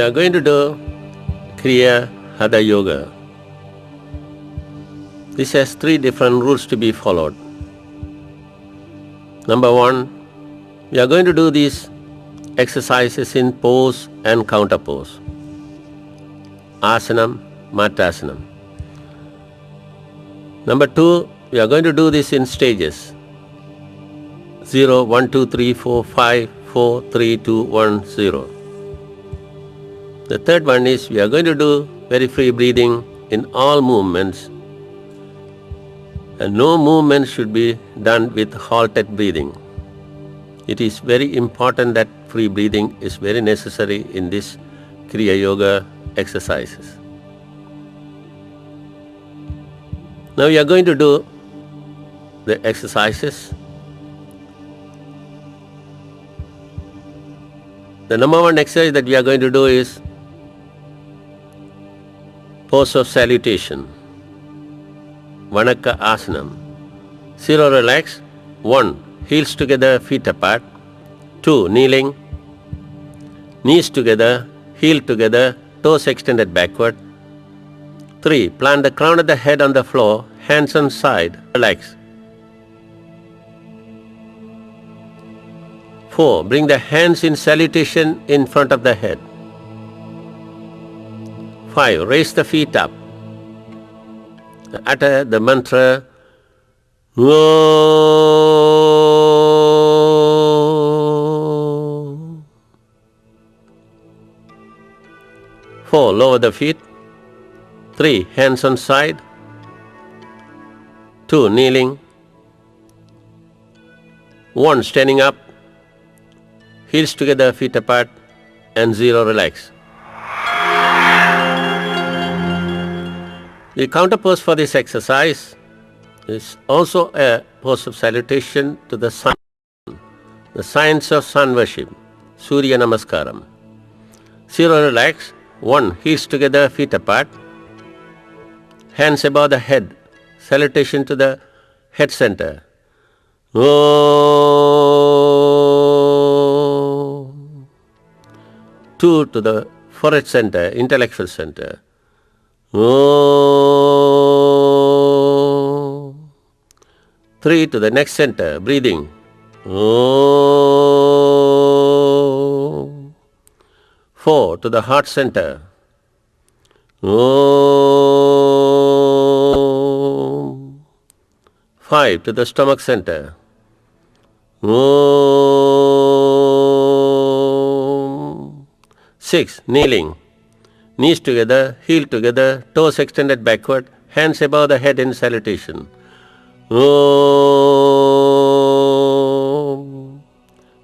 are going to do Kriya Hatha-Yoga. This has 3 different rules to be followed. Number 1, we are going to do these exercises in pose and counter pose. Asanam, Mattasanam. Number 2, we are going to do this in stages. 0, 1, 2, 3, 4, 5, 4, 3, 2, 1, 0. The third one is we are going to do very free breathing in all movements, and no movement should be done with halted breathing. It is very important that free breathing is very necessary in this Kriya Yoga exercises. Now we are going to do the exercises. The number 1 exercise that we are going to do is pose of salutation, Vanaka Asanam. 0, relax. 1, heels together, feet apart. 2, kneeling, knees together, heel together, toes extended backward. 3, plant the crown of the head on the floor, hands on side, relax. 4, bring the hands in salutation in front of the head. 5, raise the feet up. Utter the mantra Om. 4, lower the feet. 3, hands on side. 2, kneeling. 1, standing up. Heels together, feet apart. And 0, relax. The counter pose for this exercise is also a pose of salutation to the sun, the science of sun worship, Surya Namaskaram. 0, relax. 1, heels together, feet apart. Hands above the head, salutation to the head center. Om. 2, to the forehead center, intellectual center. Om. 3, to the neck center, breathing. Om. 4, to the heart center. Om. 5, to the stomach center. Om. 6, kneeling. Knees together, heel together, toes extended backward, hands above the head in salutation. Om.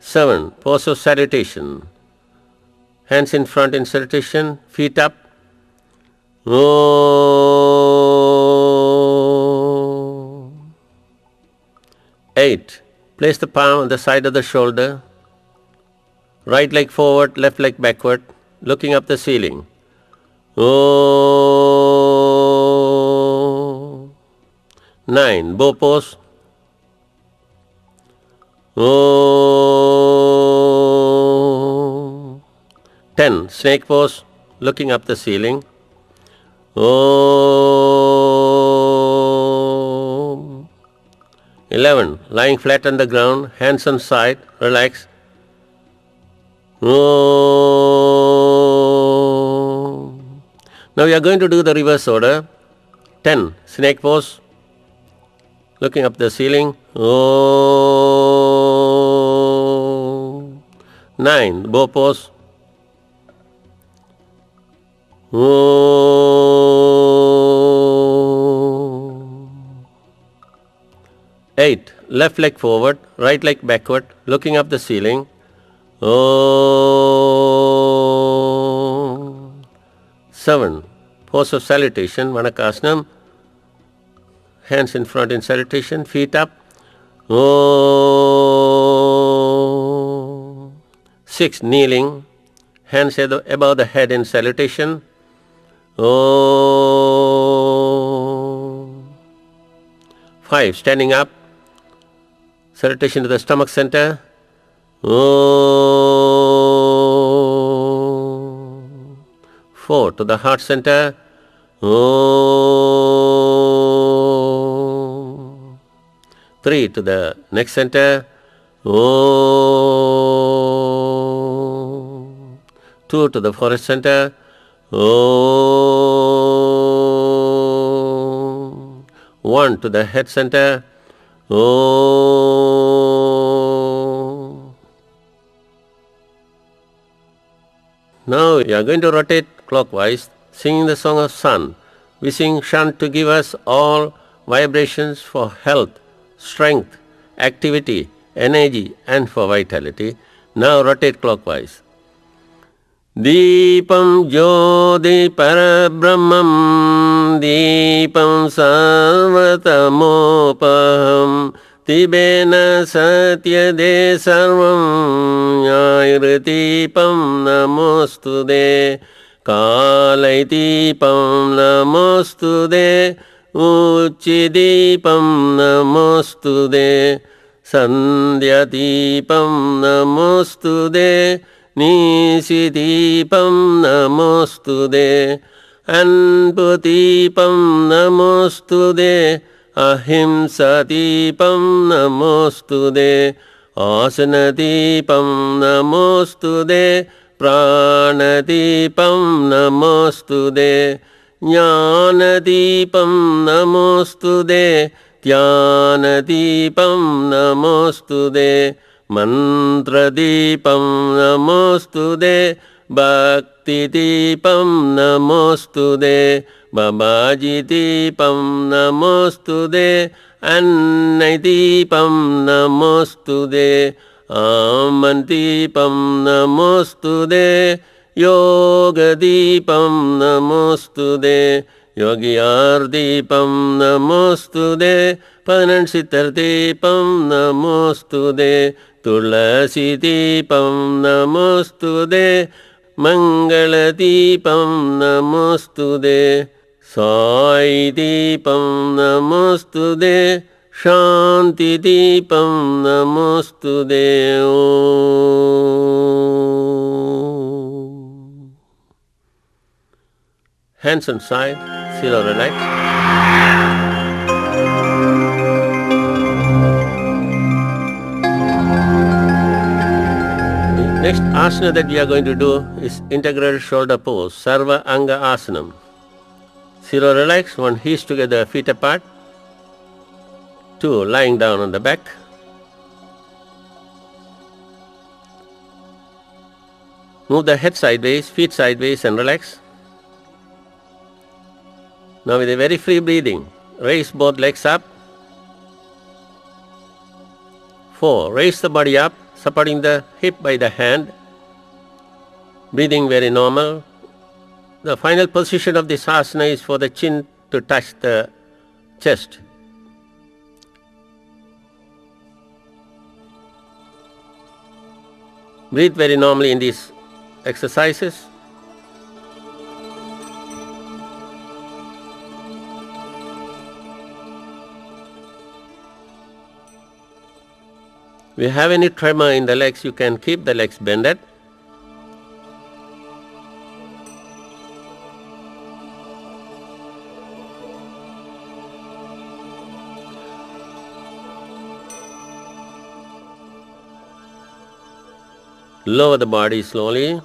7, pose of salutation. Hands in front in salutation, feet up. Om. 8, place the palm on the side of the shoulder. Right leg forward, left leg backward, looking up the ceiling. Om. 9, bow pose. Om. 10, snake pose, looking up the ceiling. Om. 11, lying flat on the ground, hands on side, relax. Om. Now we are going to do the reverse order. 10, snake pose, looking up the ceiling. Om. 9, bow pose. Om. 8, left leg forward, right leg backward, looking up the ceiling. Om. 7, pose of salutation, Vanakasanam. Hands in front in salutation, feet up. Om. 6, kneeling. Hands above the head in salutation. Om. 5, standing up. Salutation to the stomach center. Om. 4 to the heart center. Om. 3 to the neck center. Om. 2 to the forehead center. Om. 1 to the head center. Om. Now we are going to rotate clockwise, singing the song of sun, wishing Shan to give us all vibrations for health, strength, activity, energy and for vitality. Now rotate clockwise. Deepam Jyoti Parabrahmam Deepam Sarvatamopaham Tibena Satyade Sarvam Yairtipam Namostude Kalaitipam Namostude Uchidipam Namostude Sandhyatipam Namostude Nisidipam Namostude Anputipam Namostude Ahimsadipam Namostude Asanadipam Namostude Pranadipam Namostude Jnanadipam Namostude Dhyanadipam Namostude Mantradipam Namostude Bhaktidipam Namostude Babajidipam Namostude Annadipam Namostude Amantipam Namostude Yogadipam Namostude Yogiyardipam Namostude Panansittardipam Namostude Tulasidipam Namostude Mangaladipam Namostude Saidipam Namostude Shantidipam Namostude Om. Hands on side, silo relax. Next asana that we are going to do is integral shoulder pose, Sarva Anga Asanam. Silo relax, one heels together, feet apart. 2, lying down on the back. Move the head sideways, feet sideways and relax. Now with a very free breathing, raise both legs up. 4, raise the body up, supporting the hip by the hand. Breathing very normal. The final position of this asana is for the chin to touch the chest. Breathe very normally in these exercises. If you have any tremor in the legs, you can keep the legs bended. Lower the body slowly.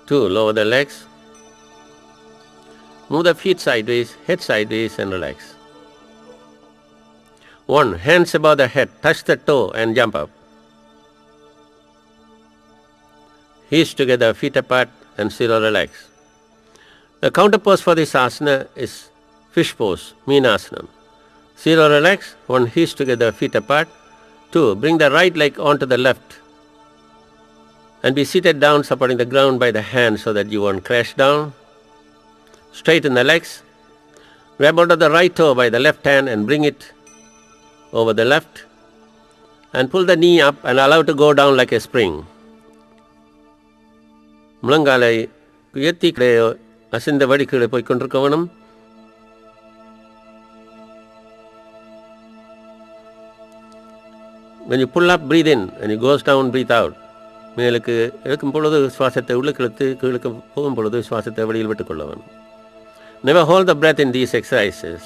Two, lower the legs. Move the feet sideways, head sideways and relax. 1, hands above the head, touch the toe and jump up. Heels together, feet apart and still relax. The counter pose for this asana is fish pose, Meenasanam. Zero relax, 1 heels together, feet apart. 2, bring the right leg onto the left and be seated down supporting the ground by the hand so that you won't crash down. Straighten the legs. Grab onto the right toe by the left hand and bring it over the left and pull the knee up and allow it to go down like a spring. Mulangalai kuyatti kide asinda vadikide poi kondirukkavanam. when you pull up, breathe in. When it goes down, breathe out. மேலுக்கு இழுக்கும் பொழுது சுவாசத்தை உள்ளுக்கு இழுத்து கீழுக்கு போகும் பொழுது சுவாசத்தை வெளியில் விட்டுக்கொள்ள வேண்டும். Never hold the breath in these exercises.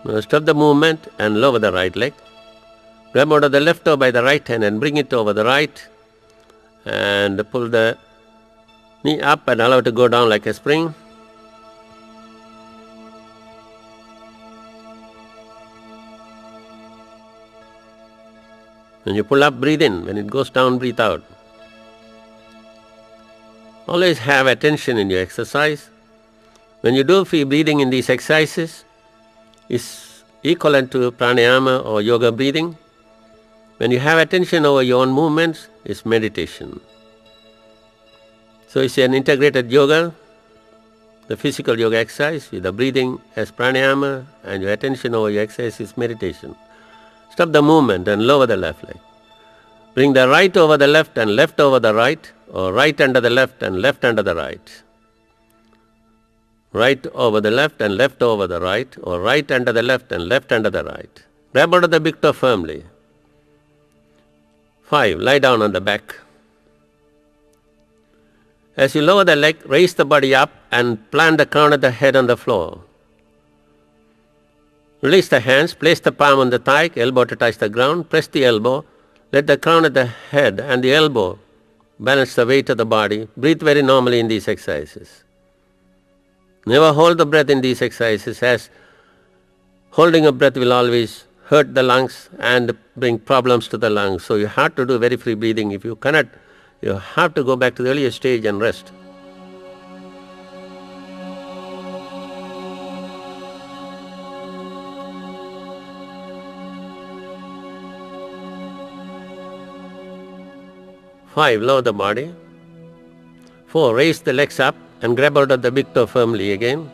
Now stop the movement and lower the right leg. Grab out of the left toe by the right hand and bring it over the right. And pull the knee up and allow it to go down like a spring. When you pull up, breathe in. When it goes down, breathe out. Always have attention in your exercise. When you do free breathing in these exercises, is equivalent to pranayama or yoga breathing. When you have attention over your own movements, it's meditation. So it's an integrated yoga, the physical yoga exercise with the breathing as pranayama, and your attention over your exercise is meditation. Stop the movement and lower the left leg. Bring the right over the left and left over the right, or right under the left and left under the right. Right over the left and left over the right, or right under the left and left under the right. Grab out of the big toe firmly. 5. Lie down on the back. As you lower the leg, raise the body up and plant the crown of the head on the floor. Release the hands, place the palm on the thigh, elbow to touch the ground, press the elbow, let the crown of the head and the elbow balance the weight of the body. Breathe very normally in these exercises. Never hold the breath in these exercises, as holding a breath will always hurt the lungs and bring problems to the lungs. So you have to do very free breathing. If you cannot, you have to go back to the earlier stage and rest. Five, lower the body. 4, raise the legs up and grab out of the big toe firmly again.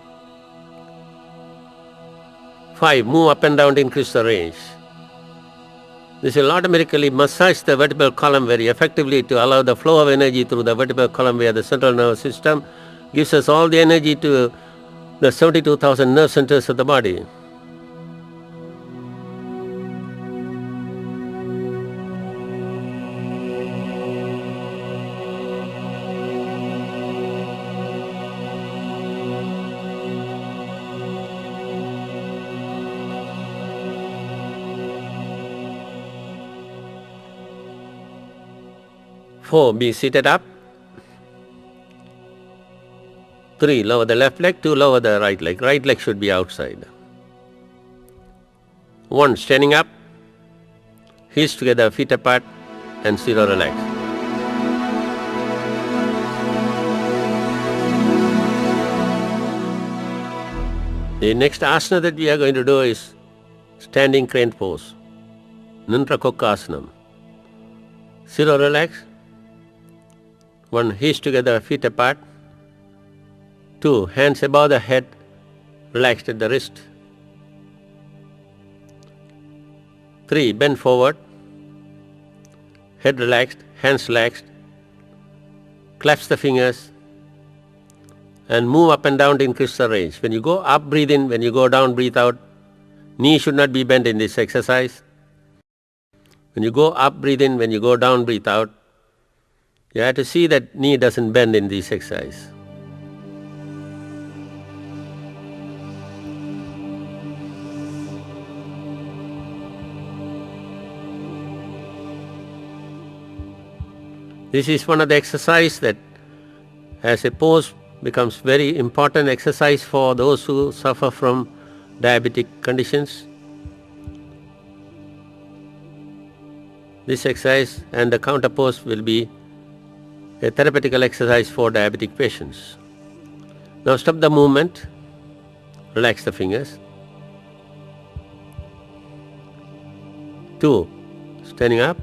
5, move up and down to increase the range. This will automatically massage the vertebral column very effectively to allow the flow of energy through the vertebral column via the central nervous system. Gives us all the energy to the 72,000 nerve centers of the body. Four, be seated up. 3, lower the left leg. 2, lower the right leg. Right leg should be outside. 1, standing up. Heels together, feet apart, and 0, relax. The next asana that we are going to do is standing crane pose. Nindra Kokkasanam. 0, relax. 1, heels together, feet apart. 2, hands above the head, relaxed at the wrist. 3, bend forward, head relaxed, hands relaxed. Clasp the fingers and move up and down to increase the range. When you go up, breathe in. When you go down, breathe out. Knee should not be bent in this exercise. When you go up, breathe in. When you go down, breathe out. You have to see that knee doesn't bend in this exercise. This is one of the exercises that as a pose becomes very important exercise for those who suffer from diabetic conditions. This exercise and the counter pose will be a therapeutical exercise for diabetic patients. Now stop the movement, relax the fingers. 2, standing up,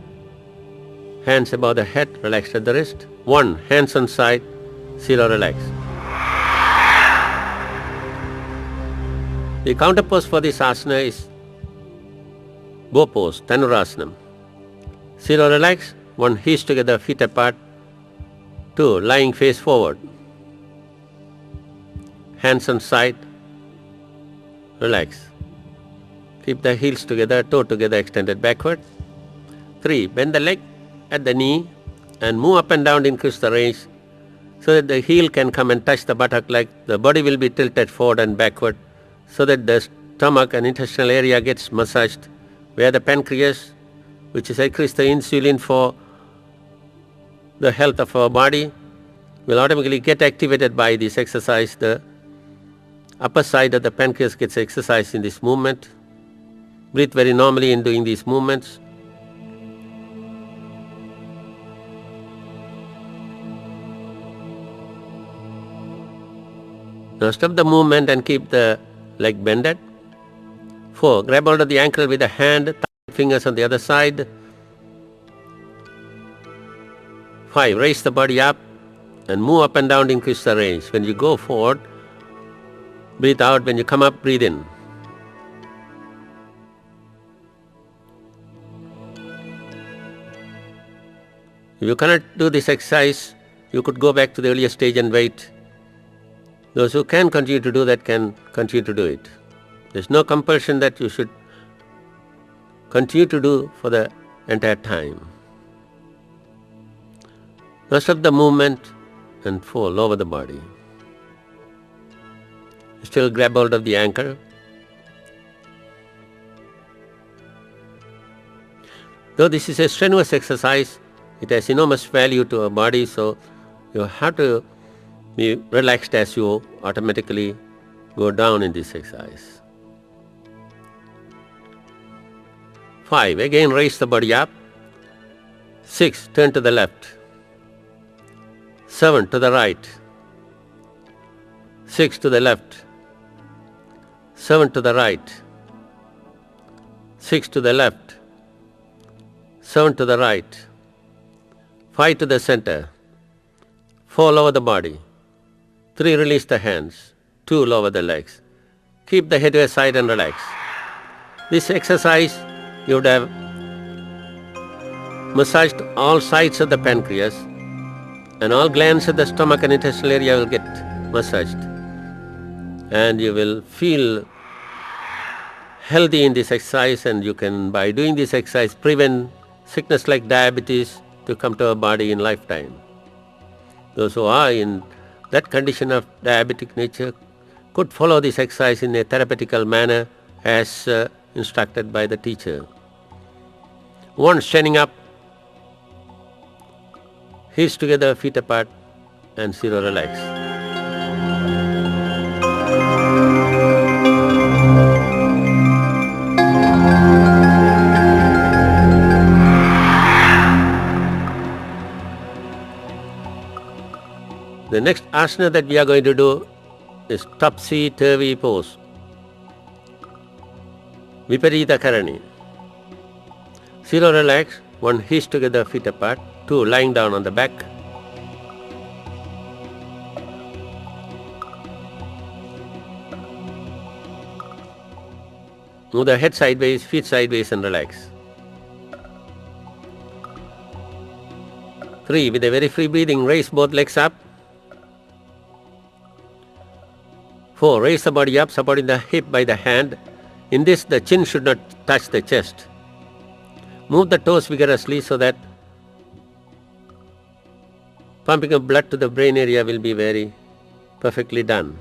hands above the head, relaxed at the wrist. 1, hands on side, 0, relax. The counter pose for this asana is bow pose, Dhanurasana. 0, relax. 1, heels together, feet apart. 2, lying face forward. Hands on side. Relax. Keep the heels together, toe together, extended backward. 3, bend the leg at the knee and move up and down, increase the range so that the heel can come and touch the buttock leg. The body will be tilted forward and backward so that the stomach and intestinal area gets massaged, where the pancreas, which is increase the insulin for the health of our body, will automatically get activated by this exercise. The upper side of the pancreas gets exercised in this movement. Breathe very normally in doing these movements. Now stop the movement and keep the leg bended. 4, grab hold of the ankle with the hand, fingers on the other side. 5, raise the body up and move up and down, increase the range. When you go forward, breathe out. When you come up, breathe in. If you cannot do this exercise, you could go back to the earlier stage and wait. Those who can continue to do that can continue to do it. There's no compulsion that you should continue to do for the entire time. Now stop the movement and 4, lower the body. Still grab hold of the ankle. Though this is a strenuous exercise, it has enormous value to our body, so you have to be relaxed as you automatically go down in this exercise. 5, again raise the body up. 6, turn to the left. 7, to the right. 6, to the left. 7, to the right. 6, to the left. 7, to the right. 5, to the center. 4, lower the body. 3, release the hands. 2, lower the legs. Keep the head to a side and relax. This exercise, you would have massaged all sides of the pancreas, and all glands of the stomach and intestinal area will get massaged. And you will feel healthy in this exercise, and you can, by doing this exercise, prevent sickness like diabetes to come to our body in lifetime. Those who are in that condition of diabetic nature could follow this exercise in a therapeutical manner as instructed by the teacher. 1, standing up, heels together, feet apart, and 0, relax. The next asana that we are going to do is Topsy, turvy pose. Viparita Karani. 0, relax. 1, heels together, feet apart. 2, lying down on the back. Move the head sideways, feet sideways, and relax. 3, with a very free breathing, raise both legs up. 4, raise the body up, supporting the hip by the hand. In this, the chin should not touch the chest. Move the toes vigorously so that pumping of blood to the brain area will be very perfectly done.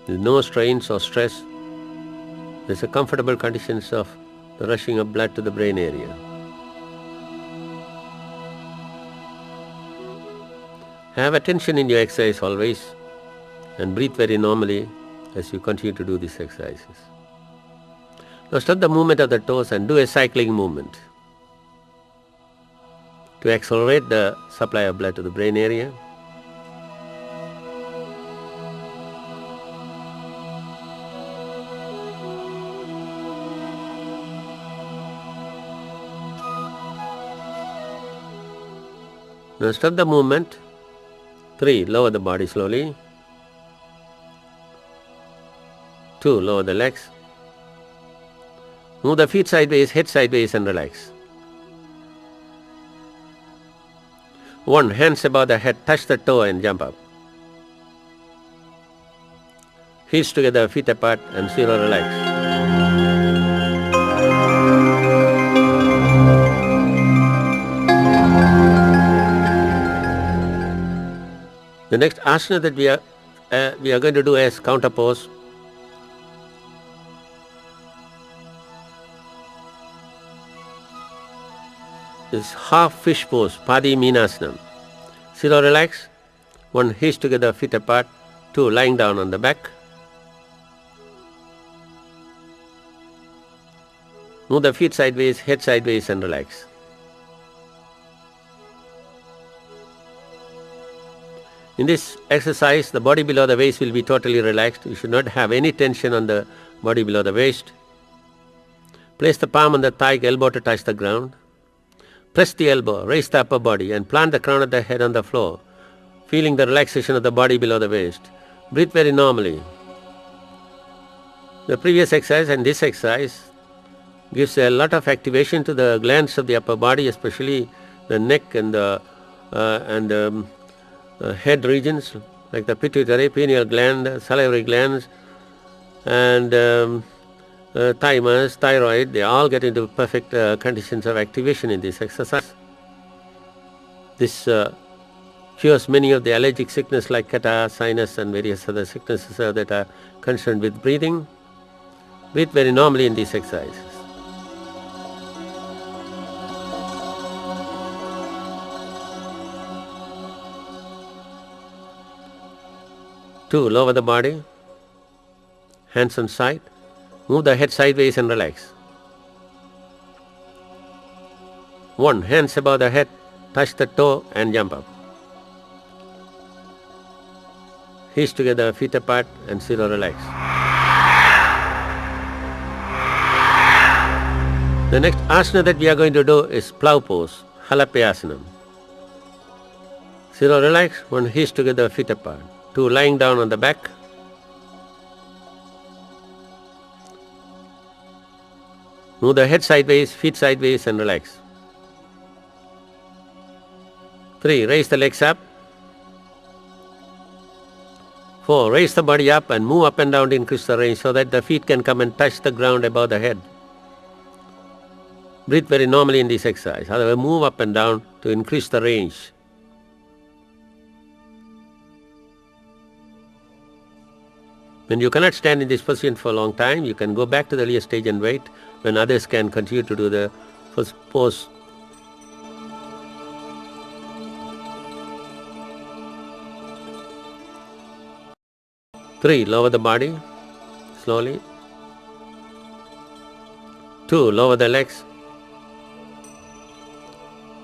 There is no strains or stress. There is a comfortable conditions of the rushing of blood to the brain area. Have attention in your exercise always, and breathe very normally as you continue to do these exercises. Now stop the movement of the toes and do a cycling movement to accelerate the supply of blood to the brain area. Now stop the movement. 3, lower the body slowly. 2, lower the legs. Move the feet sideways, head sideways and relax. 1. Hands above the head, touch the toe and jump up. Heels together, feet apart and 0, relax. The next asana that we are going to do as counter pose is half fish pose, Padi Meenasanam. 0, relax. 1, heels together, feet apart. 2, lying down on the back. Move the feet sideways, head sideways and relax. In this exercise, the body below the waist will be totally relaxed. You should not have any tension on the body below the waist. Place the palm on the thigh, elbow to touch the ground. Press the elbow, raise the upper body and plant the crown of the head on the floor, feeling the relaxation of the body below the waist. Breathe very normally. The previous exercise and this exercise gives a lot of activation to the glands of the upper body, especially the neck and the head regions like the pituitary, pineal gland, salivary glands and thymus, thyroid. They all get into perfect conditions of activation in this exercise. This cures many of the allergic sickness like kata, sinus and various other sicknesses that are concerned with breathing. Breathe very normally in these exercises. Two, lower the body, hands on side, move the head sideways and relax. 1, hands above the head, touch the toe and jump up. Heels together, feet apart and 0, relax. The next asana that we are going to do is plow pose, Halapyasanam. 0, relax, 1, heels together, feet apart. 2, lying down on the back. Move the head sideways, feet sideways and relax. 3, raise the legs up. 4, raise the body up and move up and down to increase the range so that the feet can come and touch the ground above the head. Breathe very normally in this exercise. However, move up and down to increase the range. When you cannot stand in this position for a long time, you can go back to the earlier stage and wait when others can continue to do the first pose. Three, lower the body slowly. 2, lower the legs.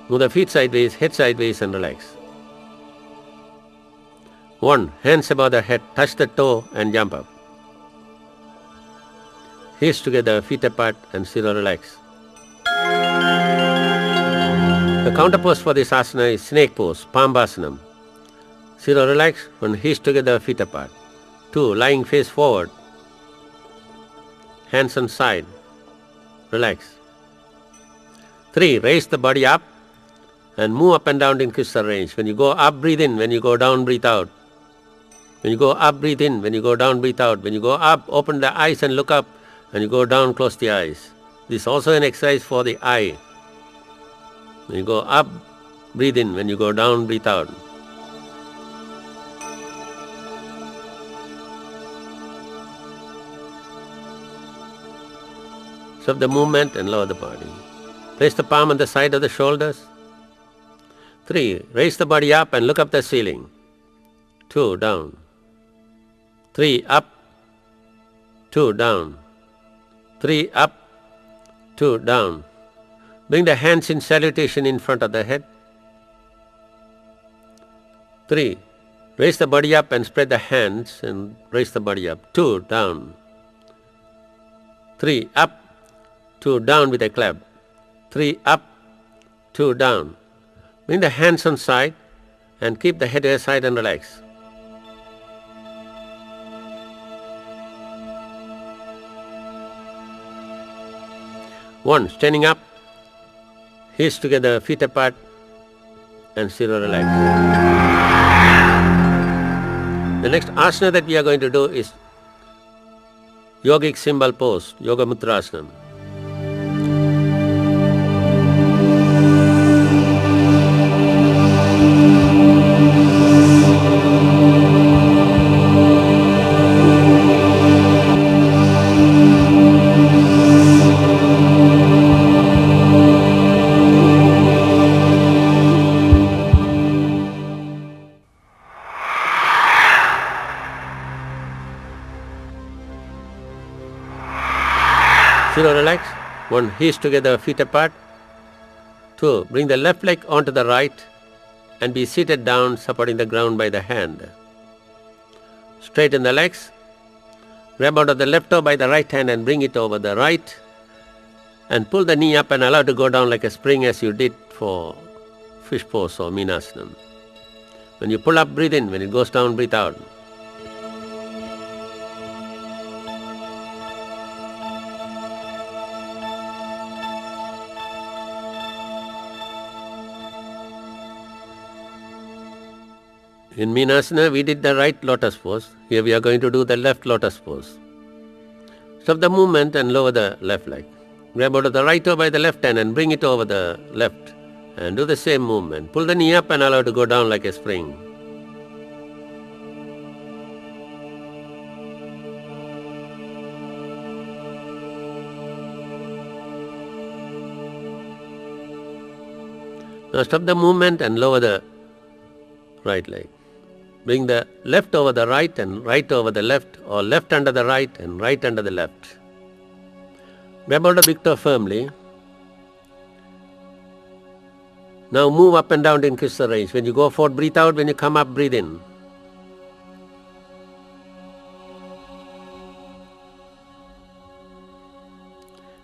Move the feet sideways, head sideways and relax. 1, hands above the head, touch the toe and jump up. Heels together, feet apart and 0, relax. The counter pose for this asana is snake pose, Pambasanam. 0, relax, 1, heels together, feet apart. 2, lying face forward, hands on side, relax. 3, raise the body up and move up and down to increase the range. When you go up, breathe in. When you go down, breathe out. When you go up, breathe in. When you go down, breathe out. When you go up, open the eyes and look up. When you go down, close the eyes. This is also an exercise for the eye. When you go up, breathe in. When you go down, breathe out. Stop the movement and lower the body. Place the palm on the side of the shoulders. 3, raise the body up and look up the ceiling. 2, down. 3, up. 2, down. 3, up. 2, down. Bring the hands in salutation in front of the head. 3, raise the body up and spread the hands and raise the body up. 2, down. 3, up. 2, down with a clap. 3, up. 2, down. Bring the hands on side and keep the head aside and relax. 1. Standing up, heels together, feet apart, and zero relax. The next asana that we are going to do is Yogic symbol pose, Yoga Mudrasana. Zero relax. 1. Heels together, feet apart. 2. Bring the left leg onto the right and be seated down, supporting the ground by the hand. Straighten the legs. Grab onto the left toe by the right hand and bring it over the right. And pull the knee up and allow it to go down like a spring as you did for fish pose or Meenasana. When you pull up, breathe in. When it goes down, breathe out. In Meenasana, we did the right lotus pose. Here we are going to do the left lotus pose. Stop the movement and lower the left leg. Grab out of the right toe by the left hand and bring it over the left. And do the same movement. Pull the knee up and allow it to go down like a spring. Now stop the movement and lower the right leg. Bring the left over the right and right over the left, or left under the right and right under the left. Grab out the big toe firmly. Now move up and down to increase the range. When you go forward, breathe out. When you come up, breathe in.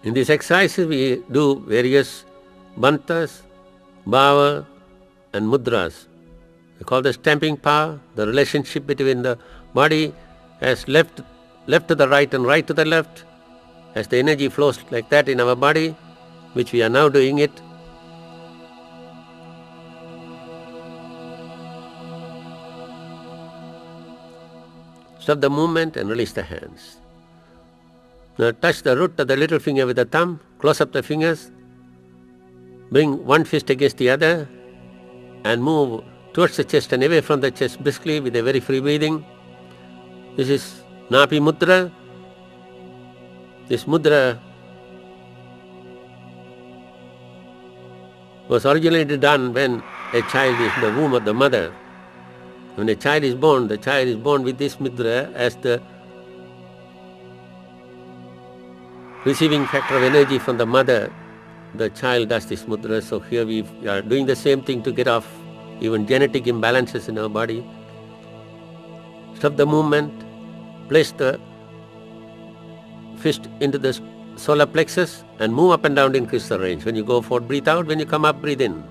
In these exercises, we do various mantras, bhava, and mudras. We call the stamping power, the relationship between the body as left to the right and right to the left, as the energy flows like that in our body, which we are now doing it. Stop the movement and release the hands. Now touch the root of the little finger with the thumb, close up the fingers, bring one fist against the other, and move towards the chest and away from the chest briskly with a very free breathing. This is Napi Mudra. This mudra was originally done when a child is in the womb of the mother. When a child is born with this mudra as the receiving factor of energy from the mother. The child does this mudra. So here we are doing the same thing to get off even genetic imbalances in our body. Stop the movement, place the fist into the solar plexus and move up and down to increase the range. When you go forward, breathe out. When you come up, breathe in.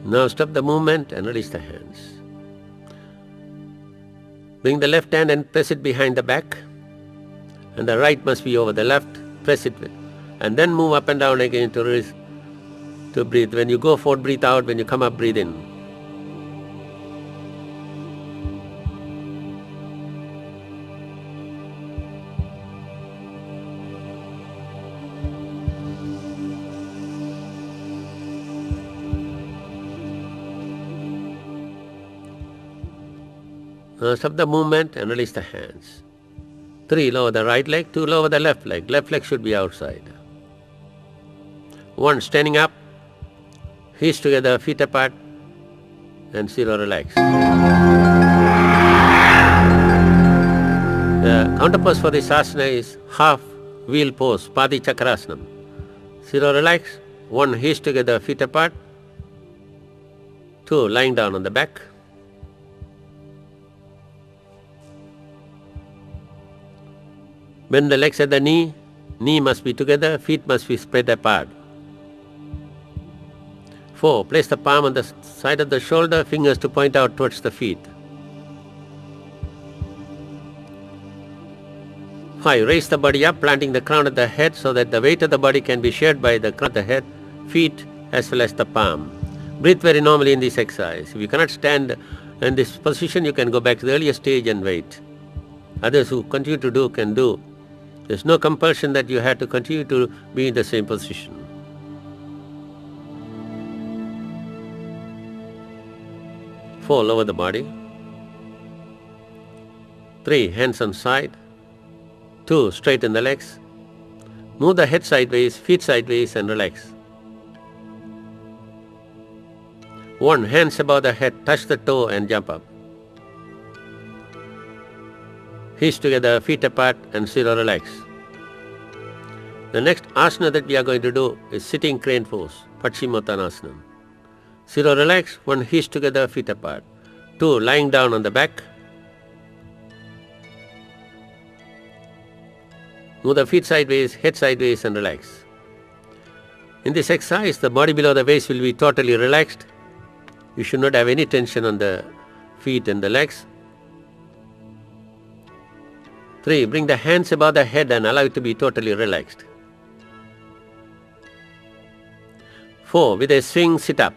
Now stop the movement and release the hands. Bring the left hand and press it behind the back, and the right must be over the left. Press it, and then move up and down again to release, to breathe. When you go forward, breathe out. When you come up, breathe in. Now stop the movement and release the hands. 3, lower the right leg. 2, lower the left leg. Left leg should be outside. 1, standing up, heels together, feet apart, and 0, relax. The counter pose for this asana is half wheel pose, Padi Chakrasana. 0, relax. 1, heels together, feet apart. 2, lying down on the back. Bend the legs at the knee. Knee must be together, feet must be spread apart. 4. Place the palm on the side of the shoulder, fingers to point out towards the feet. 5. Raise the body up, planting the crown of the head so that the weight of the body can be shared by the crown of the head, feet as well as the palm. Breathe very normally in this exercise. If you cannot stand in this position, you can go back to the earlier stage and wait. Others who continue to do can do. There's no compulsion that you have to continue to be in the same position. 4. Lower the body. 3. Hands on side. 2. Straighten the legs. Move the head sideways, feet sideways and relax. 1. Hands above the head, touch the toe and jump up. Heels together, feet apart and zero relax. The next asana that we are going to do is sitting crane pose, Paschimottanasana. 0 relax, 1 heels together, feet apart. 2 lying down on the back. Move the feet sideways, head sideways and relax. In this exercise, the body below the waist will be totally relaxed. You should not have any tension on the feet and the legs. 3. Bring the hands above the head and allow it to be totally relaxed. 4. With a swing, sit up.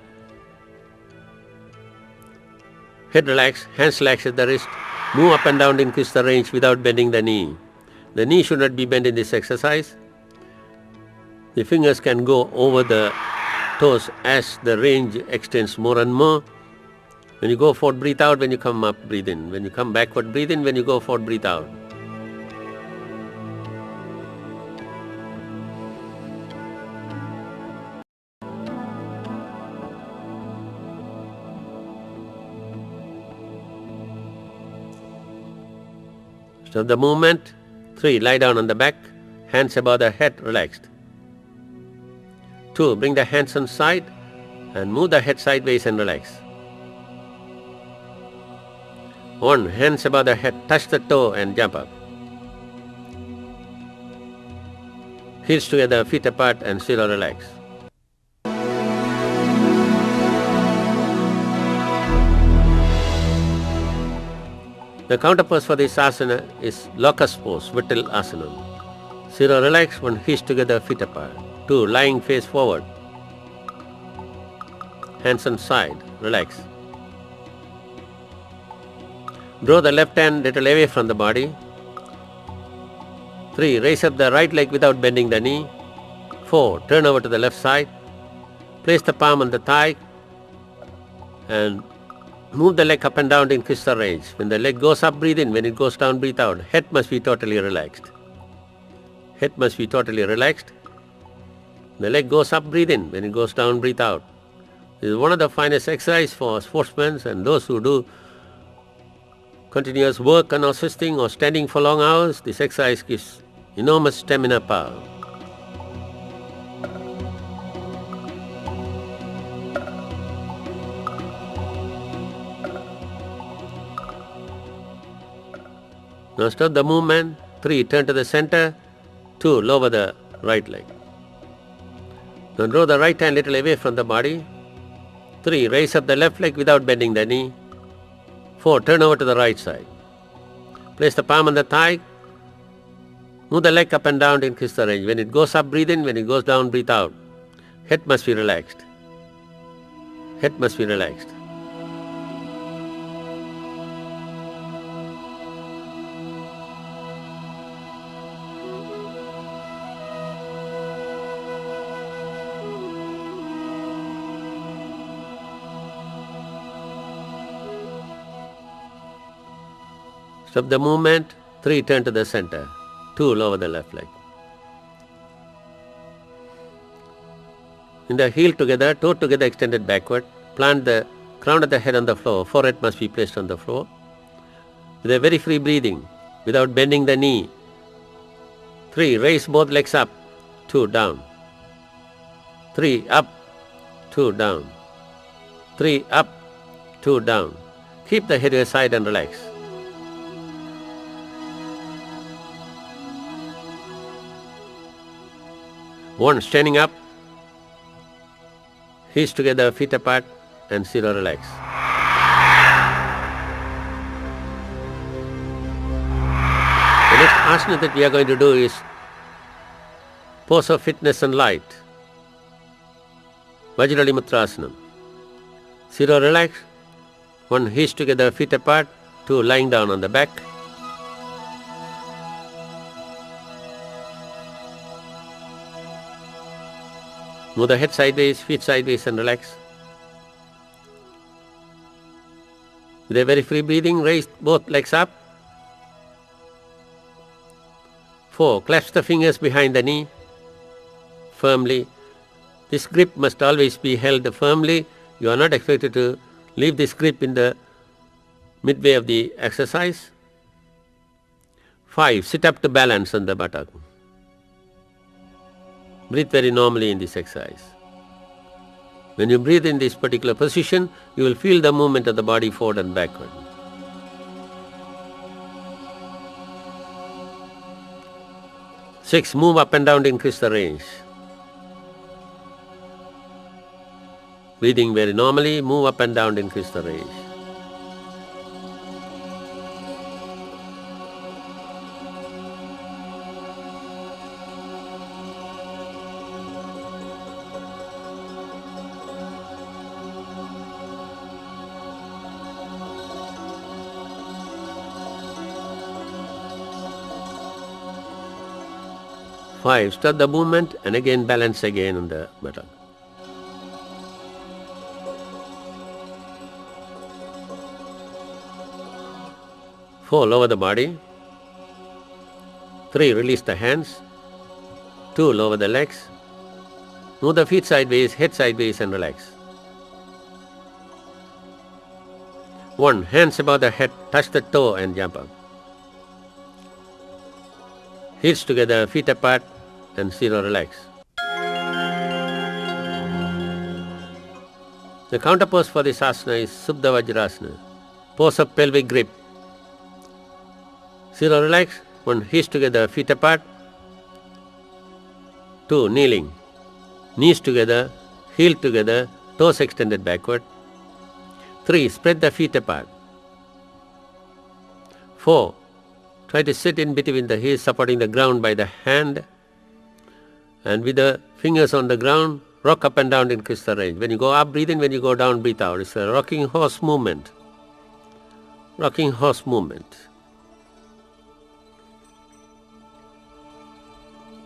Head relax, hands relax at the wrist. Move up and down to increase the range without bending the knee. The knee should not be bent in this exercise. The fingers can go over the toes as the range extends more and more. When you go forward, breathe out. When you come up, breathe in. When you come backward, breathe in. When you go forward, breathe out. Stop the movement. 3. Lie down on the back, hands above the head, relaxed. 2. Bring the hands on side and move the head sideways and relax. 1. Hands above the head, touch the toe and jump up. Heels together, feet apart and 0 relax. The counter pose for this asana is locust pose, Vittal asana. 0 relax, 1 heels together, feet apart. 2. Lying face forward. Hands on side, relax. Draw the left hand little away from the body. 3. Raise up the right leg without bending the knee. 4. Turn over to the left side. Place the palm on the thigh and move the leg up and down to increase the range. When the leg goes up, breathe in. When it goes down, breathe out. Head must be totally relaxed. Head must be totally relaxed. The leg goes up, breathe in. When it goes down, breathe out. This is one of the finest exercises for sportsmen and those who do continuous work and assisting or standing for long hours. This exercise gives enormous stamina power. Now stop the movement. 3. Turn to the center. 2. Lower the right leg. Now draw the right hand little away from the body. 3. Raise up the left leg without bending the knee. 4. Turn over to the right side. Place the palm on the thigh. Move the leg up and down to increase the range. When it goes up, breathe in. When it goes down, breathe out. Head must be relaxed. Head must be relaxed. Stop the movement. 3. Turn to the center. 2. Lower the left leg. In the heel together, toe together extended backward. Plant the crown of the head on the floor. Forehead must be placed on the floor. With a very free breathing, without bending the knee. 3. Raise both legs up. 2. Down. 3. Up. 2. Down. 3. Up. 2. Down. Keep the head aside and relax. 1. Standing up. Heels together, feet apart, and 0. Relax. The next asana that we are going to do is pose of fitness and light. Vajrali Mutrasana. 0. Relax. 1. Heels together, feet apart. 2. Lying down on the back. Move the head sideways, feet sideways, and relax. With a very free breathing, raise both legs up. 4. Clasp the fingers behind the knee firmly. This grip must always be held firmly. You are not expected to leave this grip in the midway of the exercise. 5. Sit up to balance on the buttock. Breathe very normally in this exercise. When you breathe in this particular position, you will feel the movement of the body forward and backward. 6. Move up and down to increase the range. Breathing very normally, move up and down to increase the range. Five, start the movement and again balance again on the buttock. 4, lower the body. 3, release the hands. 2, lower the legs. Move the feet sideways, head sideways, and relax. 1, hands above the head, touch the toe and jump up. Heels together, feet apart, and 0, relax. The counter pose for this asana is Subdha Vajrasana, pose of pelvic grip. 0, relax. 1, heels together, feet apart. 2, kneeling. Knees together, heel together, toes extended backward. 3, spread the feet apart. 4, try to sit in between the heels, supporting the ground by the hand, and with the fingers on the ground, rock up and down to increase the range. When you go up, breathe in. When you go down, breathe out. It's a rocking horse movement. Rocking horse movement.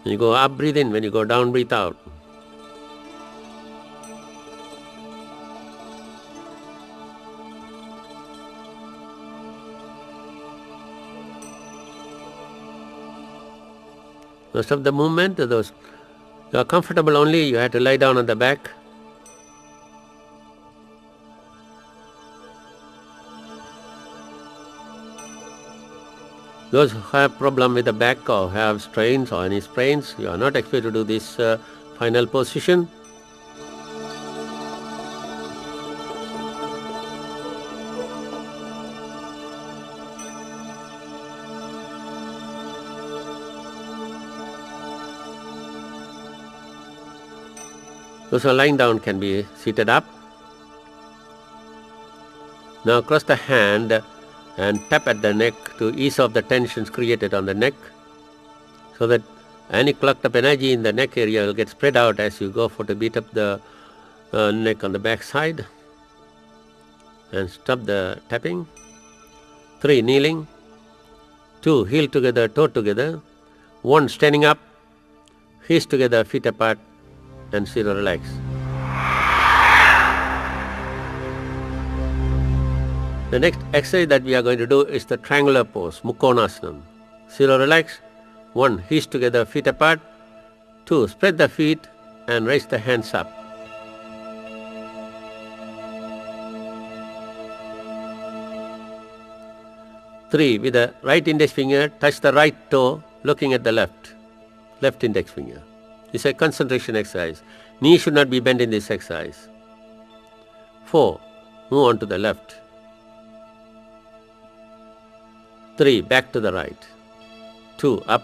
When you go up, breathe in. When you go down, breathe out. Most of the movement, those you are comfortable only, you have to lie down on the back. Those who have problem with the back or have strains or any sprains, you are not expected to do this final position. Those who are lying down can be seated up. Now cross the hand and tap at the neck to ease off the tensions created on the neck, so that any clogged up energy in the neck area will get spread out as you go for to beat up the neck on the back side. And stop the tapping. 3, kneeling. 2, heel together, toe together. 1, standing up, heels together, feet apart, and 0, relax. The next exercise that we are going to do is the triangular pose, Mukonasana. 0, relax. 1, heels together, feet apart. 2, spread the feet and raise the hands up. 3, with the right index finger, touch the right toe, looking at the left index finger. It's a concentration exercise. Knee should not be bent in this exercise. 4, move on to the left. 3, back to the right. 2, up.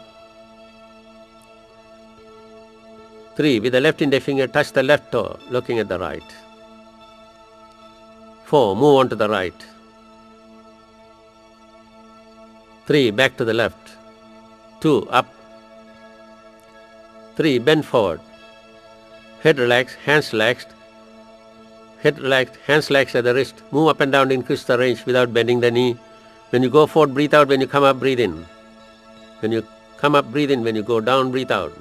3. With the left index finger, touch the left toe, looking at the right. 4. Move on to the right. 3. Back to the left. 2. Up. 3. Bend forward. Head relaxed, hands relaxed. Head relaxed, hands relaxed at the wrist. Move up and down, increase the range without bending the knee. When you go forward, breathe out. When you come up, breathe in. When you come up, breathe in. When you go down, breathe out.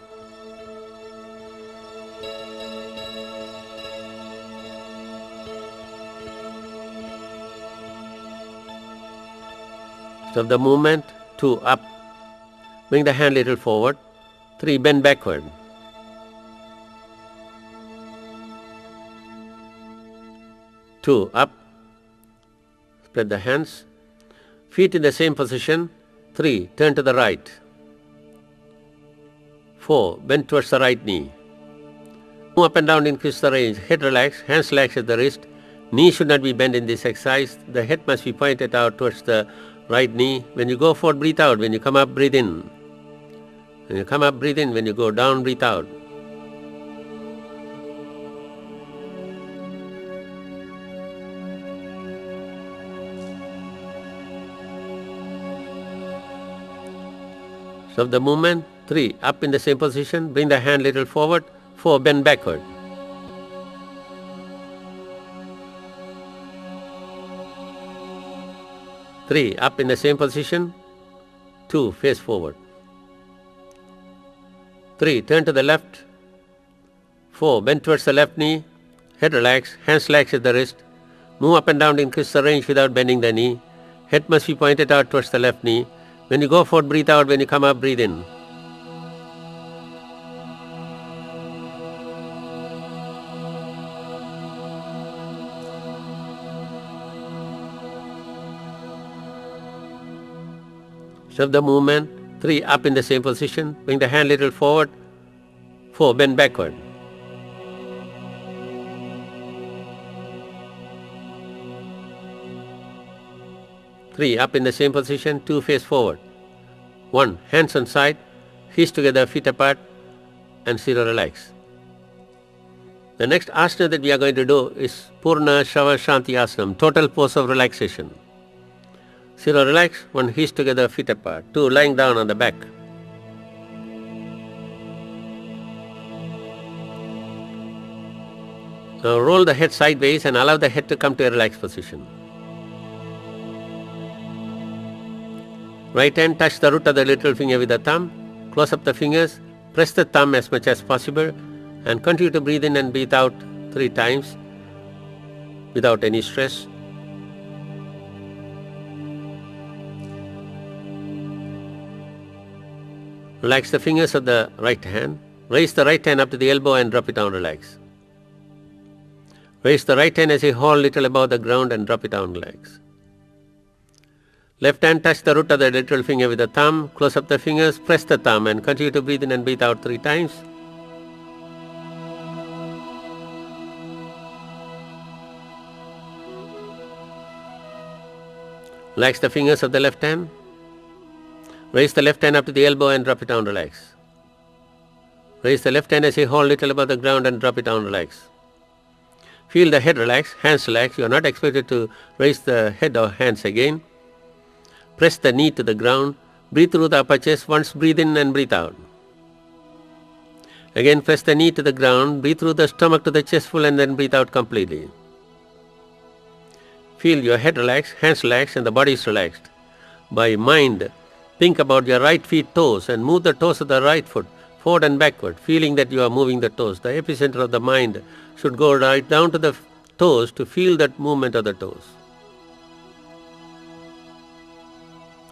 Stop the movement. 2. Up. Bring the hand a little forward. 3. Bend backward. 2. Up. Spread the hands. Feet in the same position. 3. Turn to the right. 4. Bend towards the right knee. Move up and down, increase the range. Head relaxed, hands relaxed at the wrist. Knee should not be bent in this exercise. The head must be pointed out towards the right knee. When you go forward, breathe out. When you come up, breathe in. When you come up, breathe in. When you go down, breathe out. Stop the movement. 3. Up in the same position. Bring the hand a little forward. 4. Bend backward. 3. Up in the same position. 2. Face forward. 3. Turn to the left. 4. Bend towards the left knee. Head relaxed. Hands relaxed at the wrist. Move up and down to increase the range without bending the knee. Head must be pointed out towards the left knee. When you go forward, breathe out. When you come up, breathe in. Stop the movement. 3. Up in the same position. Bring the hand a little forward. 4. Bend backward. 3. Up in the same position. 2. Face forward. 1. Hands on side. Knees together, feet apart. And 0. Relax. The next asana that we are going to do is Purna Shava Shanti Asanam, total pose of relaxation. 0. Relax. 1. Knees together, feet apart. 2. Lying down on the back. Now roll the head sideways and allow the head to come to a relaxed position. Right hand touch the root of the little finger with the thumb. Close up the fingers. Press the thumb as much as possible and continue to breathe in and breathe out 3 times without any stress. Relax the fingers of the right hand. Raise the right hand up to the elbow and drop it down, relax. Raise the right hand as a whole little above the ground and drop it down, relax. Left hand touch the root of the little finger with the thumb. Close up the fingers, press the thumb and continue to breathe in and breathe out 3 times. Relax the fingers of the left hand. Raise the left hand up to the elbow and drop it down, relax. Raise the left hand as a whole little above the ground and drop it down, relax. Feel the head relax, hands relax. You are not expected to raise the head or hands again. Press the knee to the ground. Breathe through the upper chest. Once breathe in and breathe out. Again press the knee to the ground. Breathe through the stomach to the chest full and then breathe out completely. Feel your head relax, hands relax and the body is relaxed. By mind, think about your right feet toes and move the toes of the right foot forward and backward, feeling that you are moving the toes. The epicenter of the mind should go right down to the toes to feel that movement of the toes.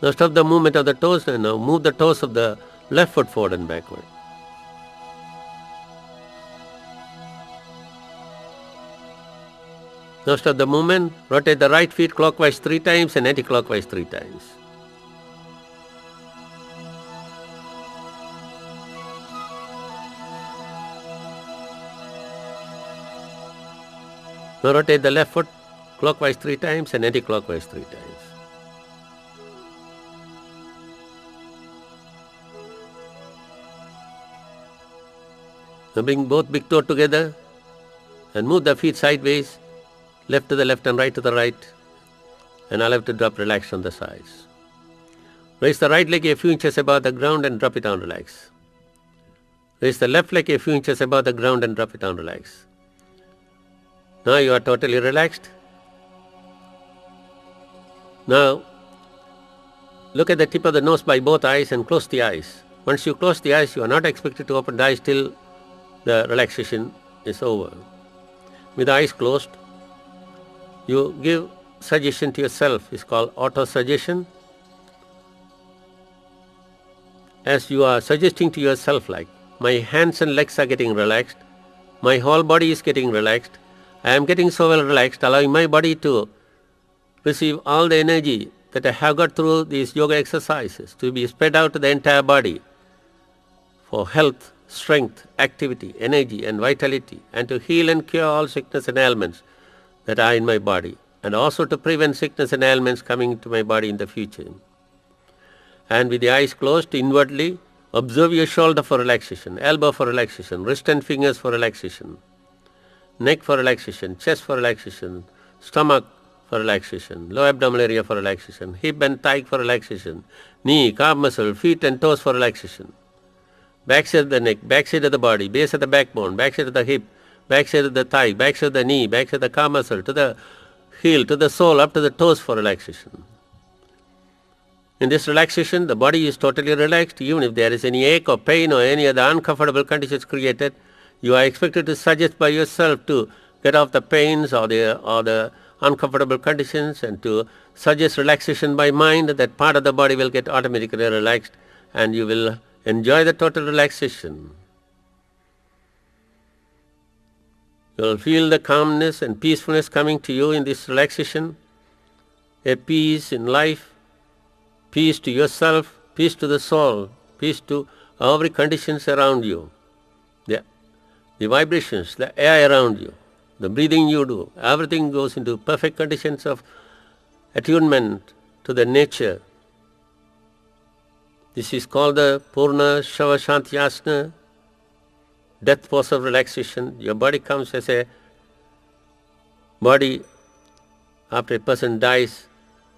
Now stop the movement of the toes and now move the toes of the left foot forward and backward. Now stop the movement, rotate the right feet clockwise 3 times and anti-clockwise 3 times. Now rotate the left foot clockwise 3 times and anti-clockwise 3 times. Now bring both big toe together and move the feet sideways, left to the left and right to the right, and allow it to drop relaxed on the sides. Raise the right leg a few inches above the ground and drop it down, relax. Raise the left leg a few inches above the ground and drop it down, relax. Now you are totally relaxed. Now look at the tip of the nose by both eyes and close the eyes. Once you close the eyes, you are not expected to open the eyes till the relaxation is over. With the eyes closed, you give suggestion to yourself. It's called auto-suggestion. As you are suggesting to yourself, like, my hands and legs are getting relaxed, my whole body is getting relaxed, I am getting so well relaxed, allowing my body to receive all the energy that I have got through these yoga exercises to be spread out to the entire body for health, strength, activity, energy and vitality, and to heal and cure all sickness and ailments that are in my body, and also to prevent sickness and ailments coming to my body in the future. And with the eyes closed, inwardly observe your shoulder for relaxation, elbow for relaxation, wrist and fingers for relaxation, neck for relaxation, chest for relaxation, stomach for relaxation, lower abdominal area for relaxation, hip and thigh for relaxation, knee, calf muscle, feet and toes for relaxation, back side of the neck, back side of the body, base of the backbone, back side of the hip, back side of the thigh, back side of the knee, back side of the calf muscle, to the heel, to the sole, up to the toes for relaxation. In this relaxation, the body is totally relaxed. Even if there is any ache or pain or any other uncomfortable conditions created, you are expected to suggest by yourself to get off the pains or the uncomfortable conditions, and to suggest relaxation by mind. That part of the body will get automatically relaxed and you will enjoy the total relaxation. You will feel the calmness and peacefulness coming to you in this relaxation, a peace in life, peace to yourself, peace to the soul, peace to every conditions around you, the vibrations, the air around you, the breathing you do, everything goes into perfect conditions of attunement to the nature. This is called the Purna Shava Shanti Asana, death pose of relaxation. Your body comes as a body, after a person dies,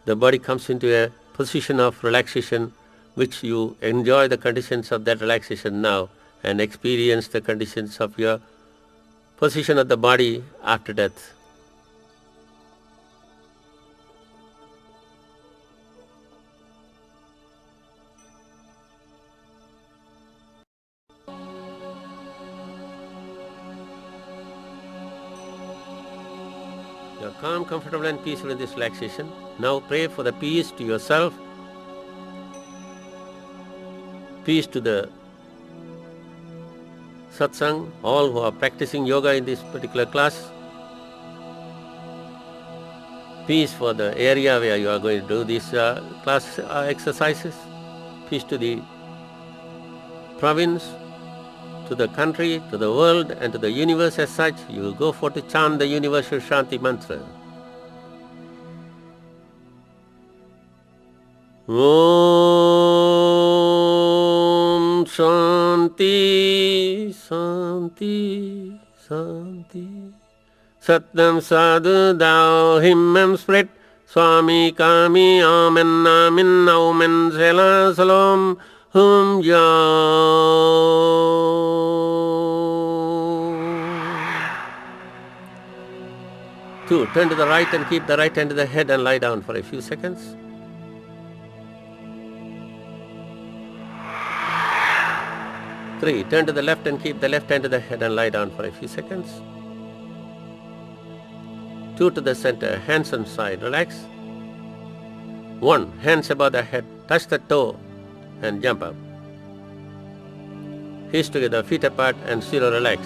the body comes into a position of relaxation, which you enjoy the conditions of that relaxation now and experience the conditions of your position of the body after death. You are calm, comfortable and peaceful in this relaxation. Now pray for the peace to yourself, peace to the satsang, all who are practicing yoga in this particular class, peace for the area where you are going to do these class exercises, peace to the province, to the country, to the world and to the universe as such. You will go for to chant the universal Shanti mantra. Om Shanti Shanti Shanti Satyam Sadhu Dao Himmam Sprit Swami Kami Amen Amin Aumen Sela Salom Hum Ya. Two, turn to the right and keep the right hand to the head and lie down for a few seconds. Three, turn to the left and keep the left hand to the head and lie down for a few seconds. Two, to the center, hands on side, relax. One, hands above the head, touch the toe and jump up. Heels together, feet apart and zero, relax.